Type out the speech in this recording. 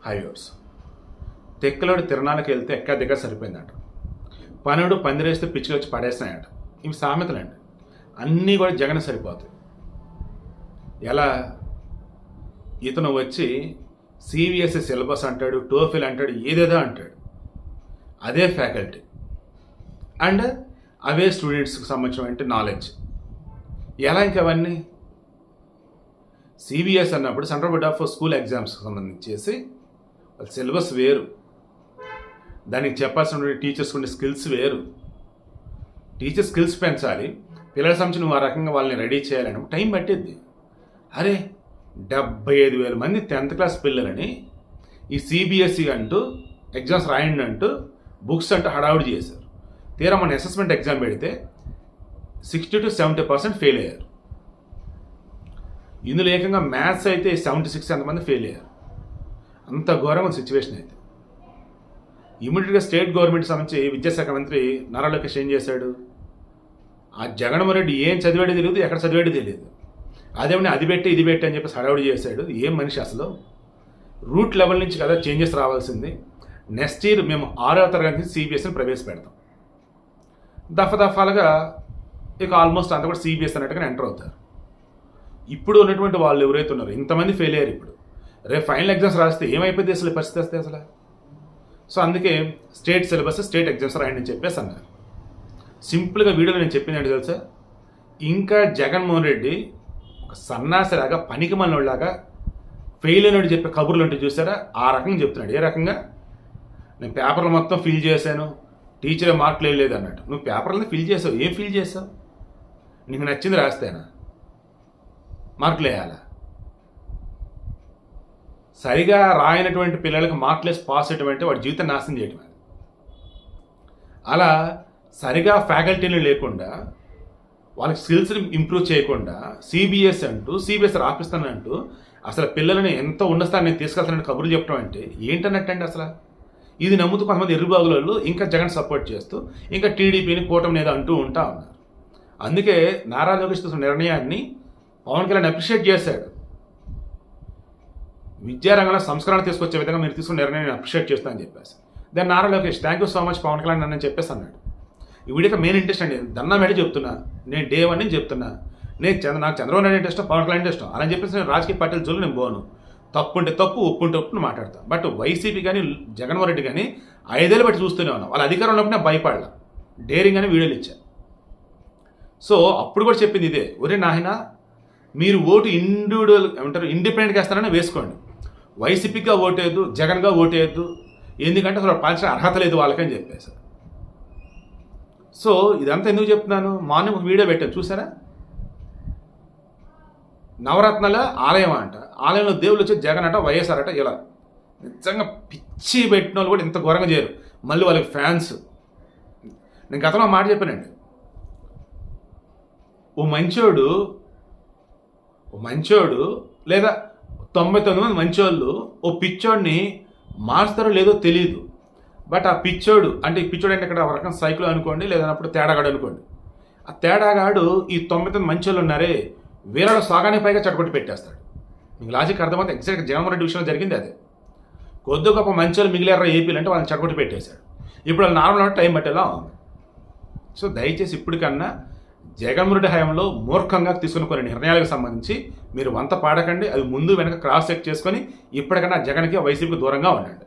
Highways తెక్కలోడు తిరణాలకు వెళ్తే ఎక్క దగ్గర సరిపోయిందట. పనుడు పందిరేస్తే పిచ్చికి వచ్చి పడేసినాయట. ఇవి సామెతలండి. అన్నీ కూడా జగన్ సరిపోతాయి. ఎలా? ఇతను వచ్చి సిబిఎస్ఈ సిలబస్ అంటాడు, టోఫిల్ అంటాడు, ఏదేదో అంటాడు. అదే ఫ్యాకల్టీ అండ్ అవే స్టూడెంట్స్కి సంబంధించిన నాలెడ్జ్. ఎలా ఇంకవన్నీ? సిబిఎస్ అన్నప్పుడు సెంట్రల్ బోర్డ్ ఆఫ్ స్కూల్ ఎగ్జామ్స్కి సంబంధించేసి సిలబస్ వేరు, దానికి చెప్పాల్సిన టీచర్స్ ఉండే స్కిల్స్ వేరు. టీచర్ స్కిల్స్ పెంచాలి, పిల్లల సంబంధించి నువ్వు ఆ రకంగా వాళ్ళని రెడీ చేయాలని టైం పట్టిద్ది. అరే 75,000 మంది 10th క్లాస్ పిల్లలని ఈ సిబిఎస్ఈ అంటూ ఎగ్జామ్స్ రాయండి అంటూ బుక్స్ అంటూ హడావుడి చేశారు. తీరా మన అసెస్మెంట్ ఎగ్జామ్ పెడితే 60 to 70% ఫెయిల్ అయ్యారు. ఇందులో ఏకంగా మ్యాథ్స్ అయితే 76 ఎంతమంది ఫెయిల్ అయ్యారు. అంత ఘోరమైన సిచ్యువేషన్ అయితే ఇమీడియట్గా స్టేట్ గవర్నమెంట్ సంబంధించి విద్యాశాఖ మంత్రి నారా లోకేష్ ఏం చేశాడు? ఆ జగన్మోహన్ రెడ్డి ఏం చదివాడో తెలియదు, ఎక్కడ చదివాడో తెలియదు. అదేమని అది పెట్టి ఇది పెట్టి అని చెప్పి హడావుడి చేశాడు. ఏం మనిషి అసలు? రూట్ లెవెల్ నుంచి కదా చేంజెస్ రావాల్సింది. నెక్స్ట్ ఇయర్ మేము 6వ తరగతి నుంచి సిబిఎస్ఈని ప్రవేశపెడతాం. దఫాలుగా ఇక ఆల్మోస్ట్ అంతా కూడా సిబిఎస్ అన్నట్టుగా ఎంటర్ అవుతారు. ఇప్పుడు ఉన్నటువంటి వాళ్ళు ఎవరైతే ఉన్నారో ఇంతమంది ఫెయిల్ అయ్యారు. ఇప్పుడు రేపు ఫైనల్ ఎగ్జామ్స్ రాస్తే ఏమైపోయింది అసలు పరిస్థితి వస్తే అసలు? సో అందుకే స్టేట్ సిలబస్ స్టేట్ ఎగ్జామ్స్ రాయండి అని చెప్పేసి అన్నారు. సింపుల్గా వీడియోలో నేను చెప్పింది ఏంటి తెలుసా? ఇంకా జగన్మోహన్ రెడ్డి ఒక సన్నాసిలాగా పనికి మనలాగా ఫెయిల్ అయినట్టు చెప్పే కబుర్లు అంటే చూసారా? ఆ రకంగా చెప్తున్నాడు. ఏ రకంగా? నేను పేపర్లు మొత్తం ఫిల్ చేశాను, టీచర్ మార్కులు వేయలేదు అన్నట్టు. నువ్వు పేపర్లను ఫిల్ చేసావు, ఏం ఫిల్ చేసావు? నీకు నచ్చింది రాస్తేనా మార్కులు వేయాలా? సరిగా రాయనటువంటి పిల్లలకు మార్కులేసి పాస్ చేయడం అంటే వాడి జీవితం నాశనం చేయడం. అలా సరిగా ఫ్యాకల్టీలు లేకుండా వాళ్ళకి స్కిల్స్ని ఇంప్రూవ్ చేయకుండా సిబిఎస్ అంటూ సిబిఎస్ రాపిస్తానంటూ అసలు పిల్లలని ఎంత ఉన్నస్తాను నేను తీసుకెళ్తానని కబుర్లు చెప్పడం అంటే ఏంటన్నట్టండి అసలు? ఇది నమ్ముతూ కొంతమంది ఎర్రిబాగులలో ఇంకా జగన్ సపోర్ట్ చేస్తూ ఇంకా టీడీపీని కూటమి ఏదో అంటూ ఉంటా ఉన్నారు. అందుకే నారా లోకేష్ తీసుకున్న నిర్ణయాన్ని పవన్ కళ్యాణ్ అప్రిషియేట్ చేశాడు. విద్యారంగంలో సంస్కరణ తీసుకొచ్చే విధంగా మీరు తీసుకున్న నిర్ణయాన్ని అప్రిషియేట్ చేస్తానని చెప్పేసి దాన్ని Nara Lokesh thank you so much Pawan Kalyan అని చెప్పేసి అన్నాడు. ఈ వీడియోకి మెయిన్ ఇంట్రెస్ట్ అండి, దన్నా మేడ చెప్తున్నా, నేను డే 1 నుంచి చెప్తున్నా, నాకు చంద్రబాబు నాయుడు అంటే ఇష్టం, పవన్ కళ్యాణ్ అంటే ఇష్టం. అలా చెప్పేసి నేను రాజకీయ పార్టీల జోలు నేను పోను. తప్పు ఉంటే తప్పు, ఒప్పు ఉంటే ఒప్పుని మాట్లాడతాను. బట్ వైసీపీ కానీ జగన్మోహన్ రెడ్డి కానీ 5 ఏళ్ళు బట్టి చూస్తూనే ఉన్నాం. వాళ్ళ అధికారం ఉన్నప్పుడు నేను భయపడలా, డేరింగ్ అని వీడియోలు ఇచ్చాను. సో అప్పుడు కూడా చెప్పింది ఇదే, ఒరే నాయన మీరు ఓటు ఇండిపెండెంట్గా వేస్తారని వేసుకోండి, వైసీపీగా ఓటేయద్దు, జగన్గా ఓటేయద్దు, ఎందుకంటే అసలు పాలించిన అర్హత లేదు వాళ్ళకని చెప్పేసి. సో ఇదంతా ఎందుకు చెప్తున్నాను? మార్నింగ్ ఒక వీడియో పెట్టాను చూసారా? నవరత్నాల ఆలయం అంట, ఆలయంలో దేవుళ్ళు వచ్చి జగన్ అంట వైఎస్ఆర్ అట. ఇలా నిజంగా పిచ్చి పెట్టిన వాళ్ళు కూడా ఇంత ఘోరంగా చేయరు. మళ్ళీ వాళ్ళకి ఫ్యాన్స్. నేను గతంలో మాట చెప్పానండి, ఓ మంచోడు లేదా 99 మంది మంచోళ్ళు ఓ పిచ్చోడిని మార్చుతారో లేదో తెలియదు. బట్ ఆ పిచ్చోడు అంటే ఇక్కడ ఒక రకం సైకిల్ అనుకోండి, లేదన్నప్పుడు తేడాగాడు అనుకోండి. ఆ తేడాగాడు ఈ 99 మంచోళ్ళు ఉన్నారే వీళ్ళలో సాగానే పైగా చటకొట్టి పెట్టేస్తాడు. మీకు లాజిక్ అర్థమైతే ఎగ్జాక్ట్గా జగన్మోహన్ రెడ్డి విషయంలో జరిగింది అదే. కొద్ది గొప్ప మంచోళ్ళు మిగిలిన ఏపీలు అంటే వాళ్ళని చటకొట్టి పెట్టేశాడు. ఇప్పుడు వాళ్ళు నార్మల్ టైం పట్టేలా ఉంది. సో దయచేసి ఇప్పటికన్నా జగన్మోహన్ రెడ్డి హయాంలో మూర్ఖంగా తీసుకున్న కొన్ని నిర్ణయాలకు సంబంధించి మీరు వంత పాడకండి. అవి ముందు వెనక క్రాస్ చెక్ చేసుకొని ఇప్పటికన్నా జగన్కి వైసీపీకి దూరంగా ఉండండి.